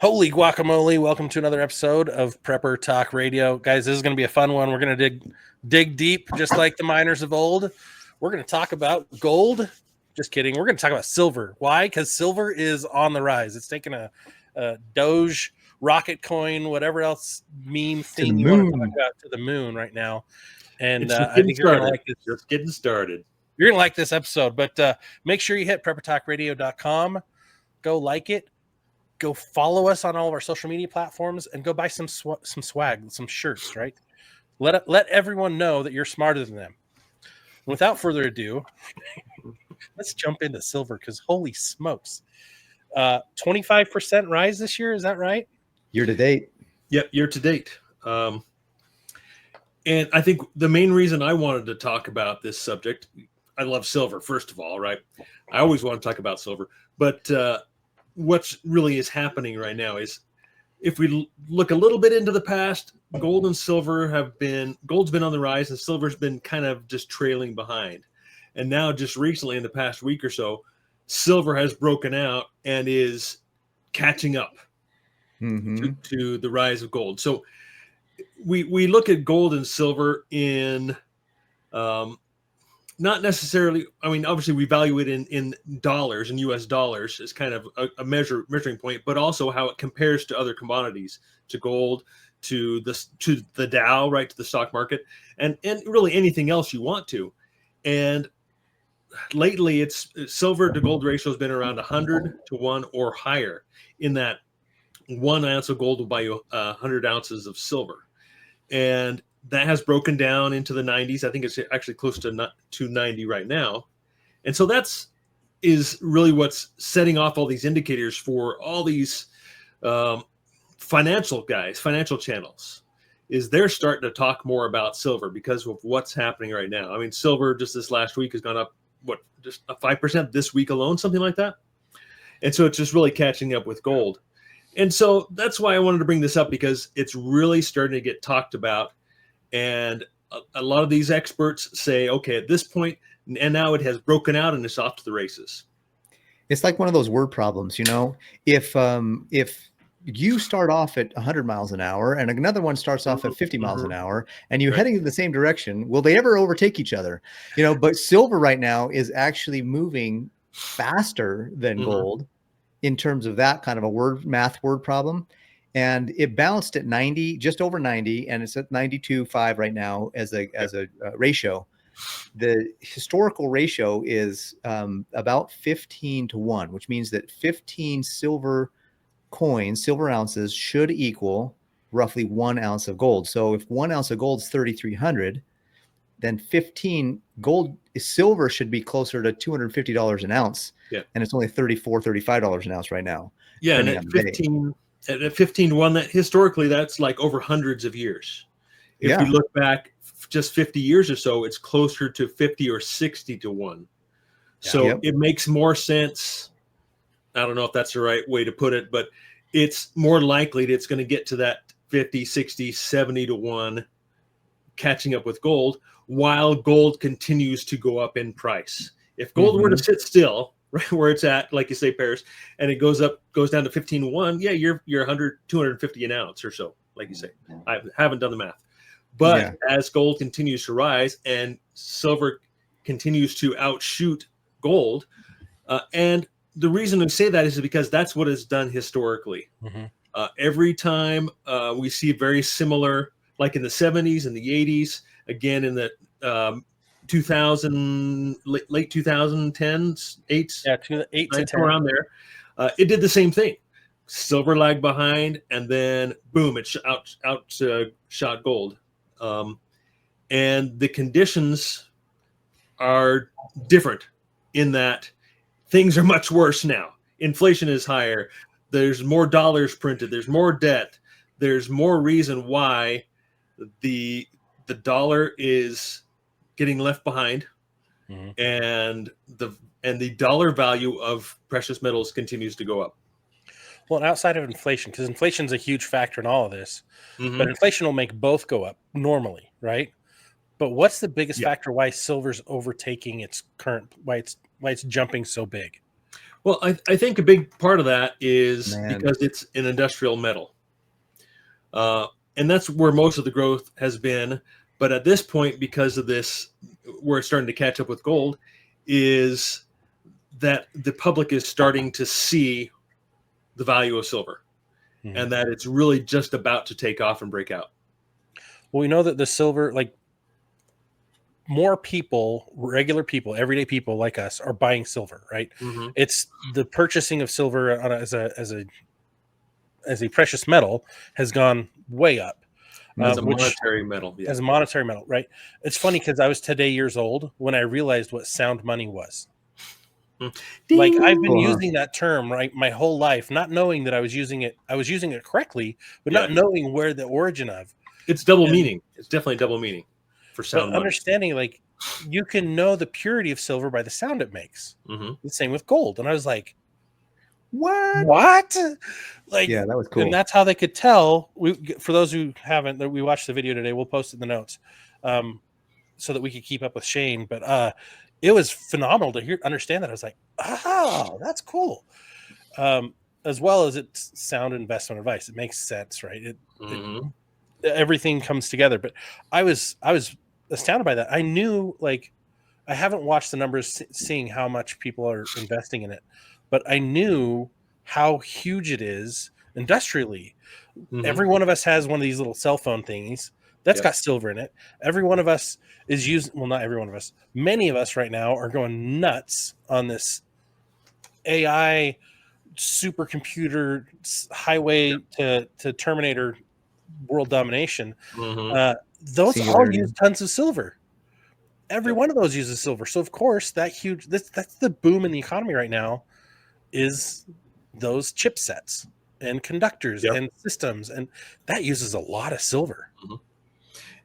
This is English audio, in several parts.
Holy guacamole. Welcome to another episode of Prepper Talk Radio. Guys, this is going to be a fun one. We're going to dig deep, just like the miners of old. We're going to talk about gold. Just kidding. We're going to talk about silver. Why? Because silver is on the rise. It's taking a Doge, rocket coin, whatever else meme thing you want to talk about to the moon right now. And I think you're going to like this. Just getting started. You're going to like this episode. But make sure you hit preppertalkradio.com. Go like it. Go follow us on all of our social media platforms and go buy some swag, some shirts, right? Let everyone know that you're smarter than them. Without further ado, let's jump into silver because holy smokes. 25% rise this year, is that right? Year to date. Yep, year to date. And I think the main reason I wanted to talk about this subject, I love silver, first of all, right? I always want to talk about silver, but what really is happening right now is if we look a little bit into the past, gold and silver gold's been on the rise and silver's been kind of just trailing behind. And now just recently in the past week or so, silver has broken out and is catching up to the rise of gold. So we look at gold and silver in not necessarily, I mean, obviously we value it in dollars and US dollars as kind of a measuring point, but also how it compares to other commodities, to gold, to the Dow, right, to the stock market, and really anything else you want to. And lately it's silver to gold ratio has been around 100 to 1 or higher, in that 1 ounce of gold will buy you 100 ounces of silver. And that has broken down into the 90s. I think it's actually close to 290 right now. And so is really what's setting off all these indicators for all these financial channels, is they're starting to talk more about silver because of what's happening right now. I mean, silver just this last week has gone up, just a 5% this week alone, something like that. And so it's just really catching up with gold. And so that's why I wanted to bring this up, because it's really starting to get talked about. And a lot of these experts say, okay, at this point, and now it has broken out and it's off to the races. It's like one of those word problems, you know. If you start off at 100 miles an hour and another one starts off at 50 miles an hour and you're heading in the same direction, will they ever overtake each other? You know, but silver right now is actually moving faster than gold in terms of that kind of a math word problem. And it bounced at 90, just over 90, and it's at 92.5 right now as a ratio. The historical ratio is about 15 to 1, which means that 15 silver ounces should equal roughly 1 ounce of gold. So if 1 ounce of gold is 3,300, then 15 silver should be closer to $250 an ounce. Yeah. And it's only $35 an ounce right now. Yeah, and at 15 to 1, that historically that's like over hundreds of years. If we look back just 50 years or so, it's closer to 50 or 60 to 1. So it makes more sense. I don't know if that's the right way to put it, but it's more likely that it's going to get to that 50, 60, 70 to 1 catching up with gold, while gold continues to go up in price. If gold were to sit still, right where it's at, like you say, Paris, and it goes down to 15 to 1, you're 100, 250 an ounce or so, like you say. I haven't done the math. But as gold continues to rise and silver continues to outshoot gold, and the reason to say that is because that's what it's done historically. Every time we see very similar, like in the 70s and the 80s, again in the 2000, late 2010s, 8 to 10, around there, it did the same thing. Silver lagged behind, and then boom, it shot gold. And the conditions are different in that things are much worse now. Inflation is higher. There's more dollars printed. There's more debt. There's more reason why the dollar is getting left behind, and the dollar value of precious metals continues to go up. Well, outside of inflation, because inflation is a huge factor in all of this, but inflation will make both go up normally, right? But what's the biggest factor why silver's overtaking its current, why it's jumping so big? Well, I think a big part of that is Man. because it's an industrial metal. And that's where most of the growth has been. But at this point, because of this, where it's starting to catch up with gold, is that the public is starting to see the value of silver, and that it's really just about to take off and break out. Well, we know that the silver, like more people, regular people, everyday people like us are buying silver, right? Mm-hmm. It's the purchasing of silver as a precious metal has gone way up. As a monetary metal. Yeah. As a monetary metal, right? It's funny because I was today years old when I realized what sound money was. Ding. Like I've been using that term right my whole life, not knowing that I was using it correctly, but not knowing where the origin of. It's double meaning. It's definitely double meaning for sound money. Understanding, like, you can know the purity of silver by the sound it makes. Mm-hmm. The same with gold. And I was like, what? Like, yeah, that was cool. And that's how they could tell. For those who haven't, we watched the video today. We'll post it in the notes, so that we could keep up with Shane. But it was phenomenal to understand that. I was like, oh, that's cool. As well as it's sound investment advice. It makes sense, right? Everything comes together. But I was astounded by that. I knew, like, I haven't watched the numbers, seeing how much people are investing in it, but I knew how huge it is industrially. Every one of us has one of these little cell phone thingies that's got silver in it. Every one of us is using, well, not every one of us, many of us right now are going nuts on this AI supercomputer highway to Terminator world domination. Those all use tons of silver. Every one of those uses silver. So of course that's the boom in the economy right now, is those chipsets and conductors and systems, and that uses a lot of silver.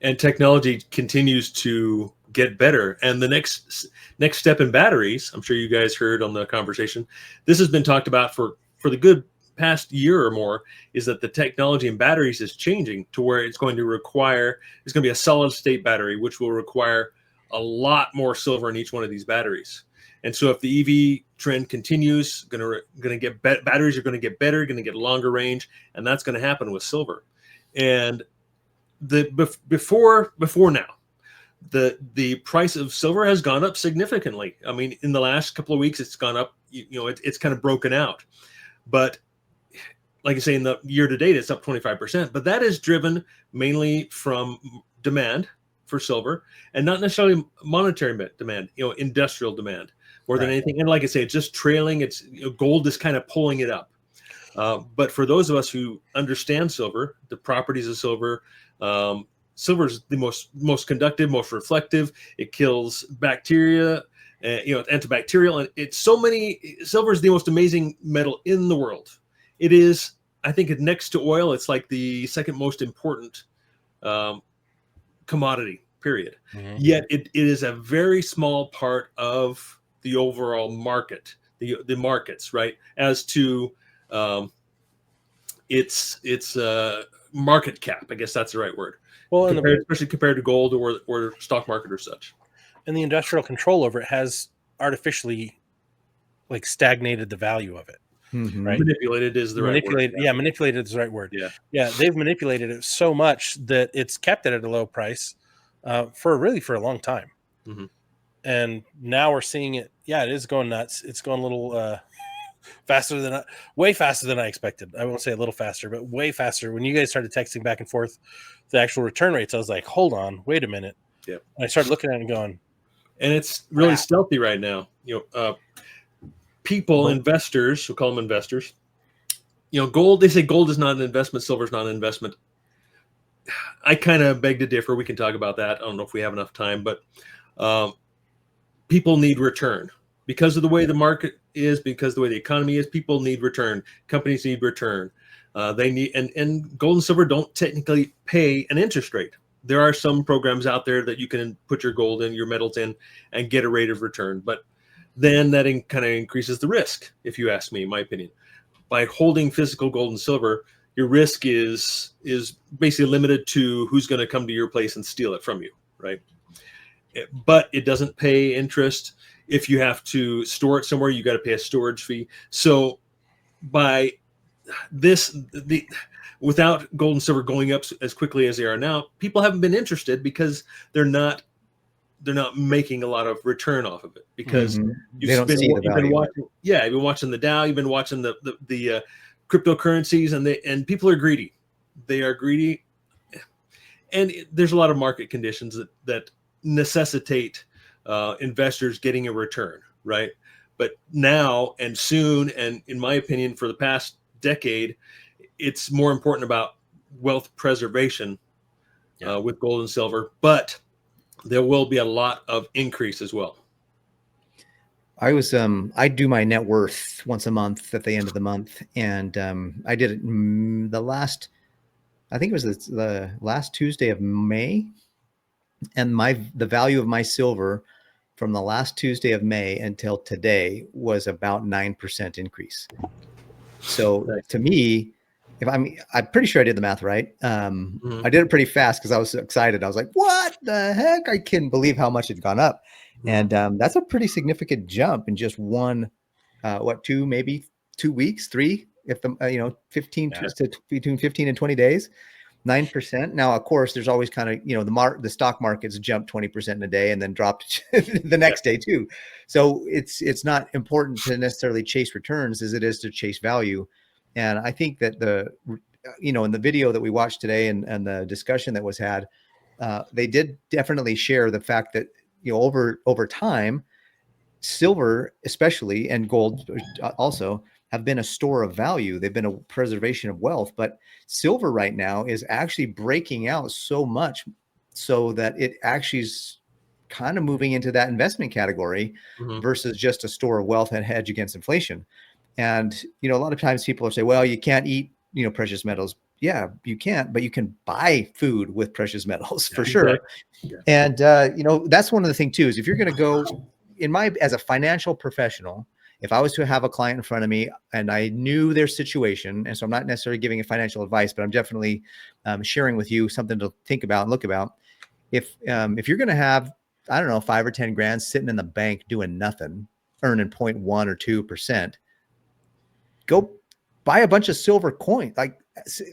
And technology continues to get better. And the next step in batteries, I'm sure you guys heard on the conversation, this has been talked about for the good past year or more, is that the technology in batteries is changing to where it's going to be a solid state battery, which will require a lot more silver in each one of these batteries. And so if the EV trend continues, batteries are going to get better, going to get longer range, and that's going to happen with silver. And before now, the price of silver has gone up significantly. I mean, in the last couple of weeks, it's gone up. It's kind of broken out, but like I say, in the year to date, it's up 25%. But that is driven mainly from demand for silver, and not necessarily monetary demand. Industrial demand more than anything. And like I say, it's just trailing. It's gold is kind of pulling it up. But for those of us who understand silver, the properties of silver. Silver is the most conductive, most reflective. It kills bacteria, it's antibacterial, and it's silver is the most amazing metal in the world. It is, I think, next to oil, it's like the second most important commodity, period. Yet it is a very small part of the overall market, the markets, right? As to its market cap, I guess that's the right word. Well, especially compared to gold or stock market or such. And the industrial control over it has artificially, like, stagnated the value of it. Right? Manipulated is the right word. Yeah, manipulated is the right word. Yeah, they've manipulated it so much that it's kept it at a low price for a long time. And now we're seeing it. Yeah, it is going nuts. It's going a little way faster than I expected. I won't say a little faster, but way faster. When you guys started texting back and forth the actual return rates, I was like, hold on, wait a minute. Yeah. And I started looking at it and going, and it's really stealthy right now. People, investors, we'll call them investors. Gold, they say gold is not an investment, silver is not an investment. I kind of beg to differ. We can talk about that. I don't know if we have enough time, but people need return. Because of the way the market is, because of the way the economy is, people need return. Companies need return. They need, and gold and silver don't technically pay an interest rate. There are some programs out there that you can put your gold in, your metals in, and get a rate of return. But then that kind of increases the risk, if you ask me, in my opinion. By holding physical gold and silver, your risk is basically limited to who's going to come to your place and steal it from you, right? But it doesn't pay interest. If you have to store it somewhere, you got to pay a storage fee. So by without gold and silver going up as quickly as they are now, people haven't been interested because they're not making a lot of return off of it, because you've been watching the Dow, you've been watching the cryptocurrencies, and people are greedy. They are greedy, and there's a lot of market conditions that necessitate investors getting a return, right? But now and soon, and in my opinion, for the past decade, it's more important about wealth preservation with gold and silver, but there will be a lot of increase as well. I do my net worth once a month at the end of the month, and I did it I think it was the last Tuesday of May, and the value of my silver from the last Tuesday of May until today was about 9% increase. So to me, I'm pretty sure I did the math right. I did it pretty fast because I was so excited. I was like, what the heck? I couldn't believe how much it'd gone up. And that's a pretty significant jump in just maybe 2 weeks, 3, if the, 15 to between 15 and 20 days, 9%. Now, of course, there's always kind of, the stock markets jumped 20% in a day and then dropped the next day too. So it's not important to necessarily chase returns as it is to chase value. And I think that in the video that we watched today and the discussion that was had, they did definitely share the fact that, over time, silver especially, and gold also, have been a store of value. They've been a preservation of wealth, but silver right now is actually breaking out so much so that it actually is kind of moving into that investment category versus just a store of wealth and hedge against inflation. And, a lot of times people say, well, you can't eat, precious metals. Yeah, you can't, but you can buy food with precious metals for sure. Yeah. And, that's one of the things too, is if you're going to go as a financial professional, if I was to have a client in front of me and I knew their situation, and so I'm not necessarily giving a financial advice, but I'm definitely sharing with you something to think about and look about. If you're going to have, I don't know, 5 or 10 grand sitting in the bank doing nothing, earning 0.1 or 2%, go buy a bunch of silver coin, like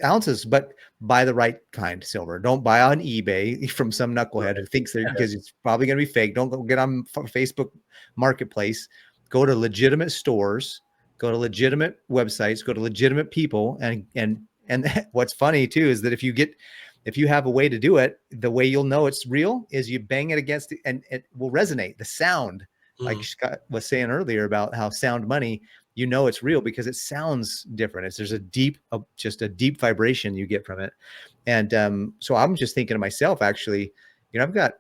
ounces, but buy the right kind of silver. Don't buy on eBay from some knucklehead who thinks because it's probably going to be fake. Don't go get on Facebook Marketplace. Go to legitimate stores, go to legitimate websites, go to legitimate people. And what's funny too, is that if you have a way to do it, the way you'll know it's real is you bang it against it and it will resonate. The sound, like Scott was saying earlier about how sound money, it's real because it sounds different. There's just a deep vibration you get from it. And so I'm just thinking to myself, actually, I've got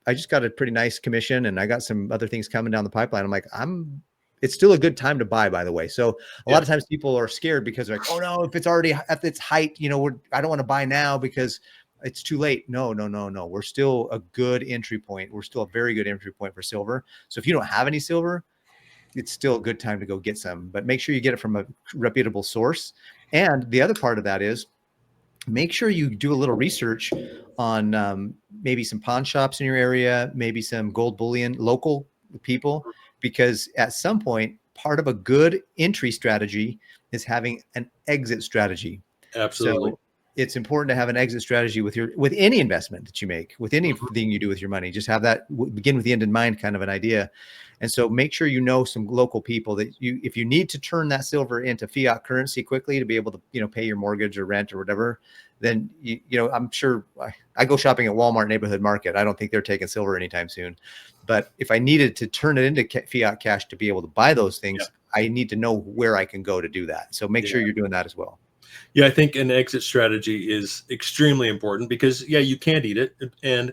I just got a pretty nice commission and I got some other things coming down the pipeline. I'm like, it's still a good time to buy, by the way. So a lot of times people are scared because they're like, oh no, if it's already at its height, I don't want to buy now because it's too late. No. We're still a good entry point. We're still a very good entry point for silver. So if you don't have any silver, it's still a good time to go get some, but make sure you get it from a reputable source. And the other part of that is make sure you do a little research on maybe some pawn shops in your area, maybe some gold bullion, local people, because at some point, part of a good entry strategy is having an exit strategy. Absolutely. So it's important to have an exit strategy with any investment that you make, with anything you do with your money. Just have that begin with the end in mind kind of an idea. And so make sure some local people that if you need to turn that silver into fiat currency quickly to be able to, pay your mortgage or rent or whatever, then, I'm sure I go shopping at Walmart Neighborhood Market. I don't think they're taking silver anytime soon. But if I needed to turn it into fiat cash to be able to buy those things, I need to know where I can go to do that. So make sure you're doing that as well. Yeah, I think an exit strategy is extremely important because, you can't eat it. And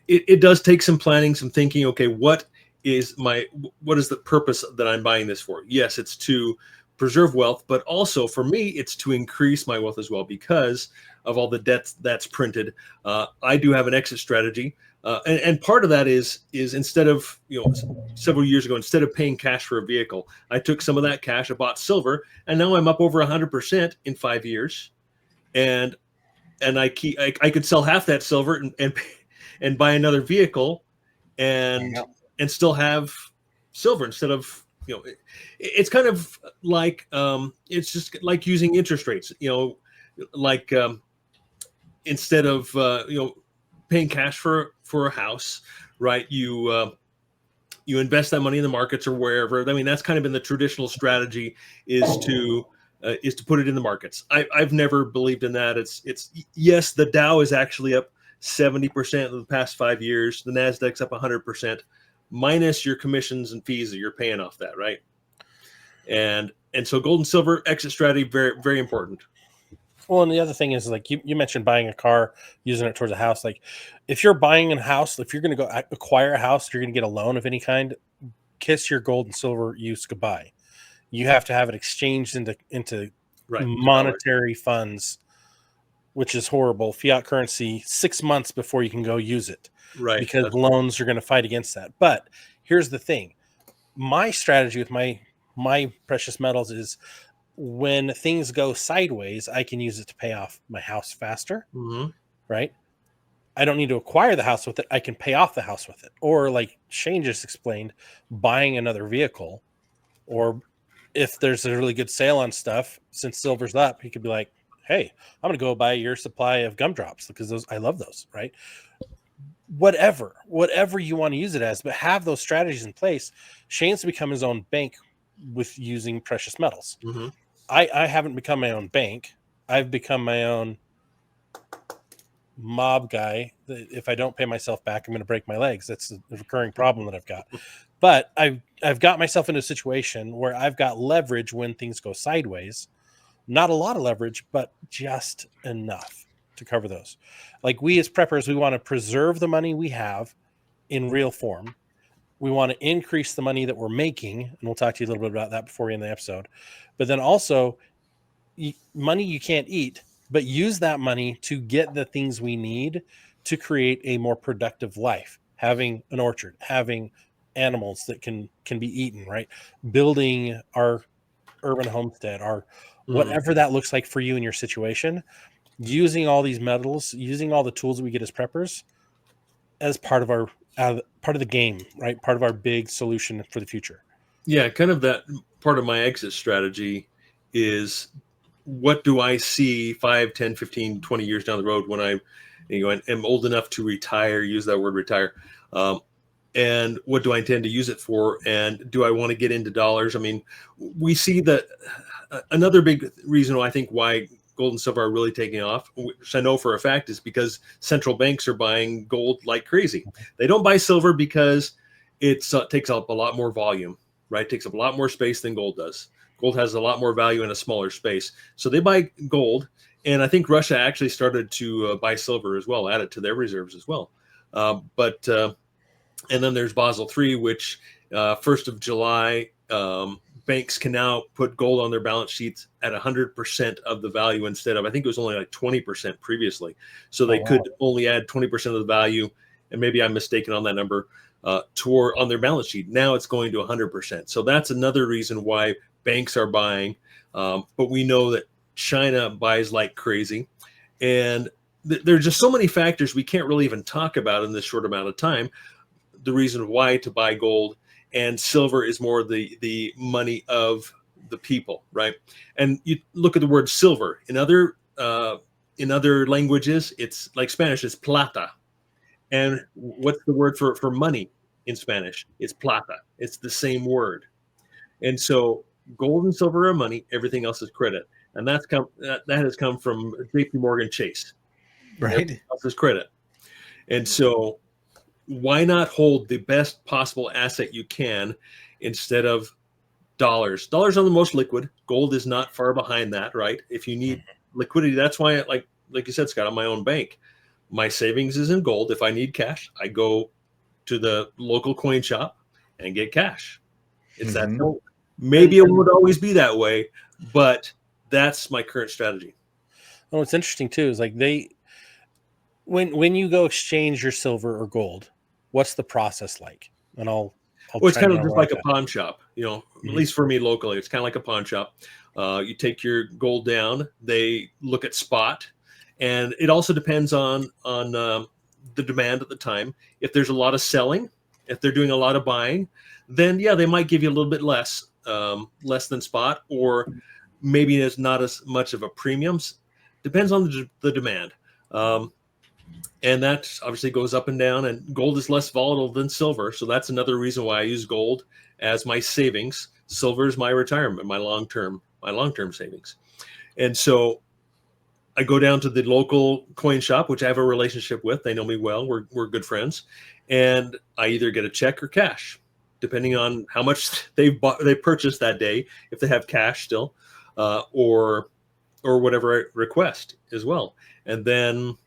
it does take some planning, some thinking. Okay, what is the purpose that I'm buying this for? Yes, it's to preserve wealth, but also for me, it's to increase my wealth as well because of all the debts that's printed. I do have an exit strategy. And part of that is instead of, several years ago, instead of paying cash for a vehicle, I took some of that cash, I bought silver, and now I'm up over 100% in 5 years. And I could sell half that silver and buy another vehicle and still have silver instead of, it's kind of like, it's just like using interest rates, like, instead of, paying cash for a house, right? You invest that money in the markets or wherever. I mean, that's kind of been the traditional strategy, is to put it in the markets. I've never believed in that. It's yes, the Dow is actually up 70% in the past 5 years. The Nasdaq's up 100%, minus your commissions and fees that you're paying off that, right? And so gold and silver exit strategy, very, very important. Well, and the other thing is, like you mentioned buying a car, using it towards a house. Like if you're buying a house, if you're going to go acquire a house, you're going to get a loan of any kind, kiss your gold and silver use goodbye. You have to have it exchanged into monetary funds, which is horrible. Fiat currency 6 months before you can go use it, right? Because loans are going to fight against that. But here's the thing: my strategy with my precious metals is, when things go sideways, I can use it to pay off my house faster, right? I don't need to acquire the house with it. I can pay off the house with it. Or like Shane just explained, buying another vehicle, or if there's a really good sale on stuff, since silver's up, he could be like, hey, I'm going to go buy your supply of gumdrops because I love those, right? Whatever you want to use it as, but have those strategies in place. Shane's become his own bank with using precious metals. I haven't become my own bank. I've become my own mob guy. If I don't pay myself back, I'm going to break my legs. That's a recurring problem that I've got. But I've got myself into a situation where I've got leverage when things go sideways. Not a lot of leverage, but just enough to cover those. Like we as preppers, we want to preserve the money we have in real form. We want to increase the money that we're making, and we'll talk to you a little bit about that before we end the episode. But then also, money you can't eat, but use that money to get the things we need to create a more productive life. Having an orchard, having animals that can be eaten, right? Building our urban homestead, our whatever that looks like for you in your situation. Using all these metals, using all the tools that we get as preppers as part of the game, right? Part of our big solution for the future. Yeah, kind of that part of my exit strategy is, what do I see 5, 10, 15, 20 years down the road when I am old enough to retire, use that word retire, and what do I intend to use it for? And do I want to get into dollars? I mean, we see that another big reason I think why gold and silver are really taking off, which I know for a fact, is because central banks are buying gold like crazy. They don't buy silver because it takes up a lot more volume, right? It takes up a lot more space than gold does. Gold has a lot more value in a smaller space. So they buy gold. And I think Russia actually started to buy silver as well, add it to their reserves as well. And then there's Basel III, which 1st of July, banks can now put gold on their balance sheets at 100% of the value instead of, I think it was only like 20% previously. So they could only add 20% of the value, and maybe I'm mistaken on that number, on their balance sheet. Now it's going to 100%. So that's another reason why banks are buying. But we know that China buys like crazy. And there's just so many factors we can't really even talk about in this short amount of time. The reason why to buy gold, and silver is more the money of the people, right? And you look at the word silver in other languages, it's like Spanish, it's plata. And what's the word for money in Spanish? It's plata. It's the same word. And so gold and silver are money, everything else is credit. And that has come from JP Morgan Chase. Right. Everything else is credit. And so why not hold the best possible asset you can instead of dollars? Dollars are the most liquid. Gold is not far behind that, right? If you need liquidity, that's why, like you said, Scott, on my own bank, my savings is in gold. If I need cash, I go to the local coin shop and get cash. It's that simple. Maybe it won't always be that way, but that's my current strategy. Oh, what's interesting too is like when you go exchange your silver or gold, what's the process like? And I'll it's kind of just like a pawn shop, at least for me locally, it's kind of like a pawn shop. You take your gold down, they look at spot, and it also depends on the demand at the time. If there's a lot of selling, if they're doing a lot of buying, then yeah, they might give you a little bit less, less than spot, or maybe it's not as much of a premiums. Depends on the demand. And that obviously goes up and down, and gold is less volatile than silver. So that's another reason why I use gold as my savings. Silver is my retirement, my long-term savings. And so I go down to the local coin shop, which I have a relationship with. They know me well. We're good friends. And I either get a check or cash, depending on how much they purchased that day, if they have cash still, or whatever I request as well. And then,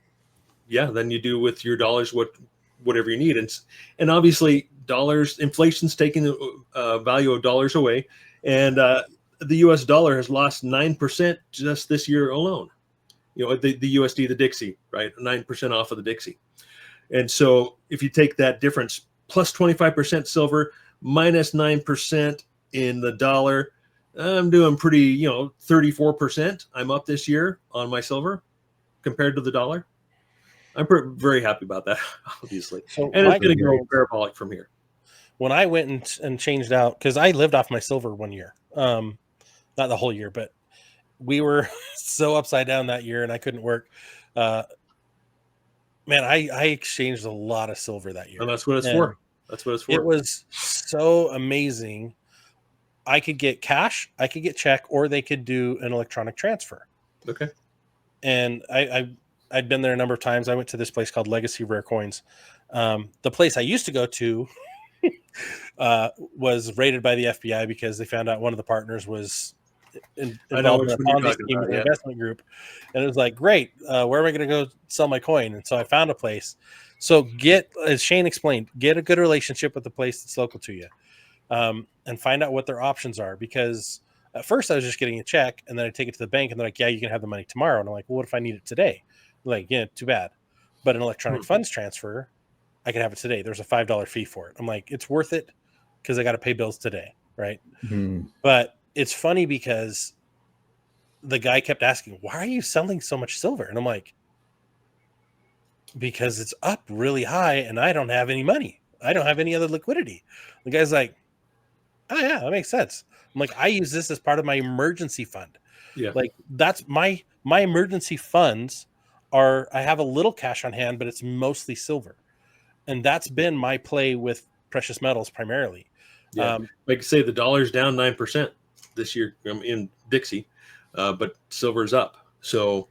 yeah, then you do with your dollars whatever you need. And obviously dollars, inflation's taking the value of dollars away. And the US dollar has lost 9% just this year alone. You know, the USD, the Dixie, right? 9% off of the Dixie. And so if you take that difference, plus 25% silver, minus 9% in the dollar, I'm doing pretty, 34%. I'm up this year on my silver compared to the dollar. I'm very happy about that, obviously. So and it's going to go parabolic from here. When I went and changed out, because I lived off my silver one year, not the whole year, but we were so upside down that year and I couldn't work. Man, I exchanged a lot of silver that year. And that's what it's for. That's what it's for. It was so amazing. I could get cash, I could get check, or they could do an electronic transfer. Okay. And I'd been there a number of times. I went to this place called Legacy Rare Coins. The place I used to go to was raided by the FBI because they found out one of the partners was involved in a Ponzi scheme with an investment group. And it was like, great, where am I going to go sell my coin? And so I found a place. So as Shane explained, get a good relationship with the place that's local to you, and find out what their options are. Because at first I was just getting a check, and then I take it to the bank, and they're like, yeah, you can have the money tomorrow. And I'm like, well, what if I need it today? I'm like, yeah, too bad. But an electronic funds transfer, I can have it today. There's a $5 fee for it. I'm like, it's worth it because I got to pay bills today, right? Mm-hmm. But it's funny because the guy kept asking, why are you selling so much silver? And I'm like, because it's up really high and I don't have any money. I don't have any other liquidity. The guy's like, oh yeah, that makes sense. I'm like, I use this as part of my emergency fund. Yeah. Like that's my emergency funds I have a little cash on hand, but it's mostly silver. And that's been my play with precious metals primarily. Yeah. Like I say, the dollar's down 9% this year in Dixie, but silver's up. So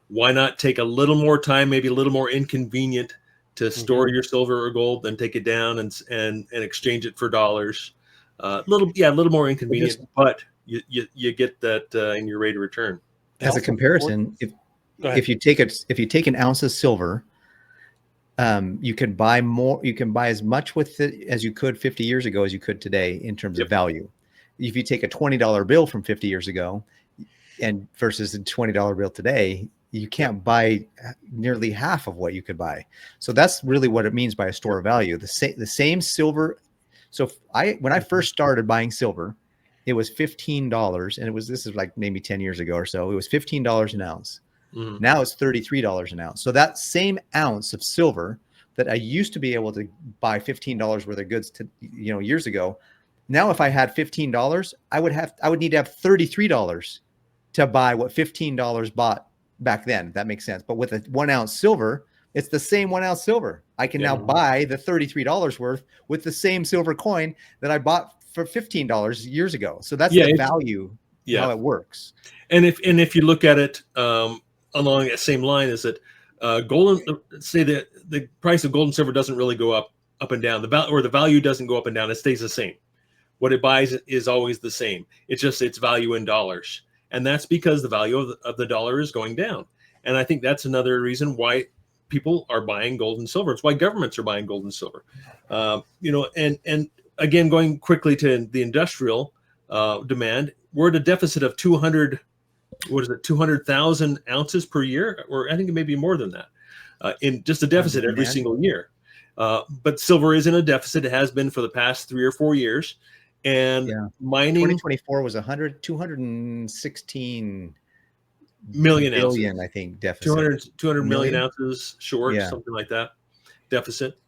why not take a little more time, maybe a little more inconvenient to store your silver or gold, then take it down and exchange it for dollars. A little more inconvenient, but you get that in your rate of return. As a comparison, if you take an ounce of silver, you can buy more. You can buy as much with it as you could 50 years ago as you could today in terms of value. If you take a $20 bill from 50 years ago and versus a $20 bill today, you can't buy nearly half of what you could buy. So that's really what it means by a store of value. The same silver. So when I first started buying silver, it was $15, and this is like maybe 10 years ago or so. It was $15 an ounce. Mm-hmm. Now it's $33 an ounce. So that same ounce of silver that I used to be able to buy $15 worth of goods years ago. Now, if I had $15, I would need to have $33 to buy what $15 bought back then. If that makes sense. But with a 1 ounce silver, it's the same 1 ounce silver. I can now buy the $33 worth with the same silver coin that I bought for $15 years ago. So that's the value, how it works. And if you look at it along that same line, is that gold, say that the price of gold and silver doesn't really go up and down. The value doesn't go up and down. It stays the same. What it buys is always the same. It's just its value in dollars. And that's because the value of the dollar is going down. And I think that's another reason why people are buying gold and silver. It's why governments are buying gold and silver. And again, going quickly to the industrial demand, we're at a deficit of 200,000 ounces per year, or I think it may be more than that, in just a deficit every single year. But silver is in a deficit. It has been for the past 3 or 4 years. And mining, 2024 was 216 million billion ounces. I think deficit. 200 million ounces short, something like that, deficit.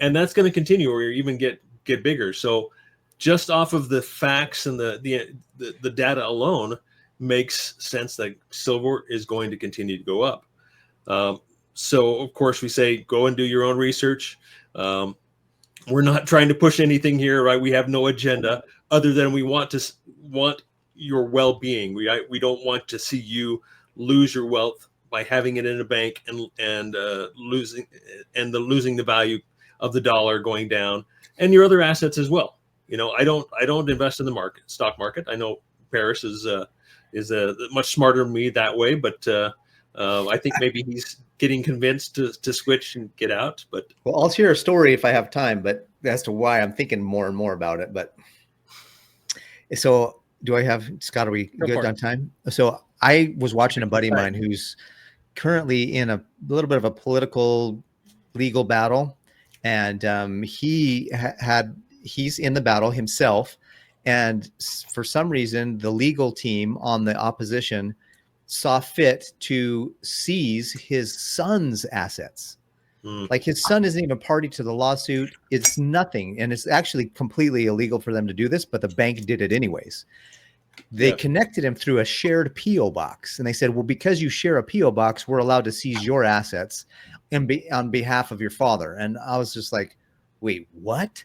and that's going to continue or even get bigger. So just off of the facts and the data alone makes sense that silver is going to continue to go up. So of course we say, go and do your own research. We're not trying to push anything here, right? We have no agenda other than we want your well-being. We don't want to see you lose your wealth by having it in a bank and losing the value of the dollar going down, and your other assets as well. You know, I don't invest in the stock market. I know Paris is much smarter than me that way, but I think maybe he's getting convinced to switch and get out. But well, I'll share a story if I have time, but as to why I'm thinking more and more about it. But so do I have, Scott, are we good on time? So I was watching a buddy of mine who's currently in a little bit of a political legal battle. And he's in the battle himself. And for some reason, the legal team on the opposition saw fit to seize his son's assets. Like his son isn't even party to the lawsuit. It's nothing. And it's actually completely illegal for them to do this, but the bank did it anyways. They connected him through a shared PO box. And they said, well, because you share a PO box, we're allowed to seize your assets on behalf of your father. And I was just like, wait, what?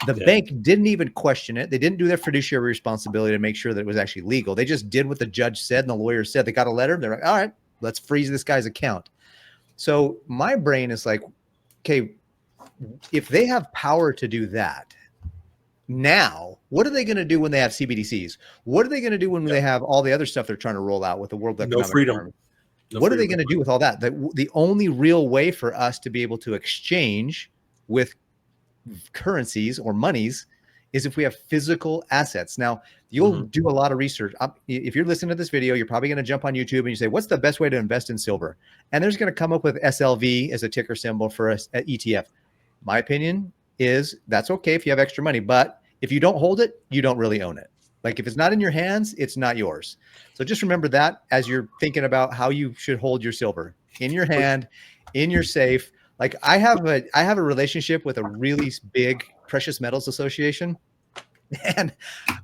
The bank didn't even question it. They didn't do their fiduciary responsibility to make sure that it was actually legal. They just did what the judge said and the lawyer said. They got a letter. They're like, all right, let's freeze this guy's account. So my brain is like, okay, if they have power to do that, now what are they going to do when they have CBDCs? What are they going to do when they have all the other stuff they're trying to roll out with the World Economic Forum? What are they going to do with all that? The only real way for us to be able to exchange with currencies or monies is if we have physical assets. Now, you'll do a lot of research. If you're listening to this video, you're probably going to jump on YouTube and you say, what's the best way to invest in silver? And there's going to come up with SLV as a ticker symbol for an ETF. My opinion is that's okay if you have extra money, but if you don't hold it, you don't really own it. Like if it's not in your hands, it's not yours. So just remember that as you're thinking about how you should hold your silver in your hand, in your safe. Like I have a relationship with a really big precious metals association. And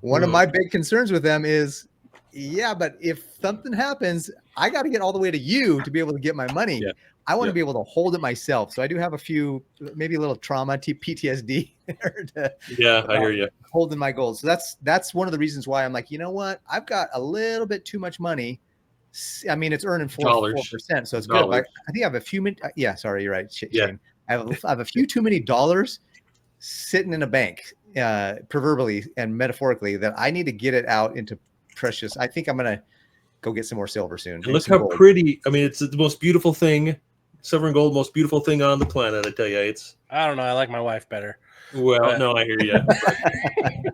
one of my big concerns with them is, yeah, but if something happens, I got to get all the way to you to be able to get my money. Yeah. I want to be able to hold it myself. So I do have a few, maybe a little trauma, PTSD. I hear you. Holding my gold. So that's one of the reasons why I'm like, you know what? I've got a little bit too much money. I mean, it's earning 4%, so it's good. But I think I have a few. Yeah, sorry, you're right, Shane. Yeah. I have a few too many dollars sitting in a bank, proverbially and metaphorically, that I need to get it out into precious. I think I'm gonna go get some more silver soon. And look how pretty. I mean, it's the most beautiful thing. Silver and gold, most beautiful thing on the planet. I tell you, I don't know. I like my wife better. Well, no, I hear you.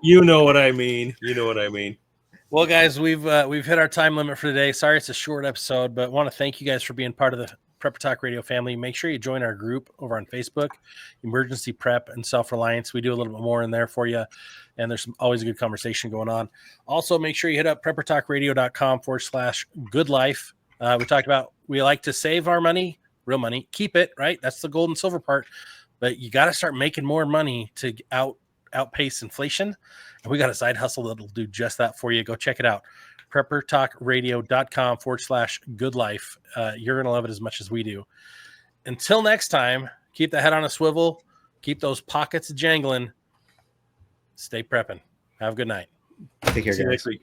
You know what I mean. You know what I mean. Well, guys, we've hit our time limit for today. Sorry it's a short episode, but want to thank you guys for being part of the Prepper Talk Radio family. Make sure you join our group over on Facebook, Emergency Prep and Self-Reliance. We do a little bit more in there for you, and there's always a good conversation going on. Also, make sure you hit up preppertalkradio.com/goodlife. We talked about we like to save our money, real money, keep it, right? That's the gold and silver part. But you got to start making more money to outpace inflation. And we got a side hustle that'll do just that for you. Go check it out. preppertalkradio.com/goodlife. You're going to love it as much as we do. Until next time, keep the head on a swivel. Keep those pockets jangling. Stay prepping. Have a good night. Take care, guys. See you next week.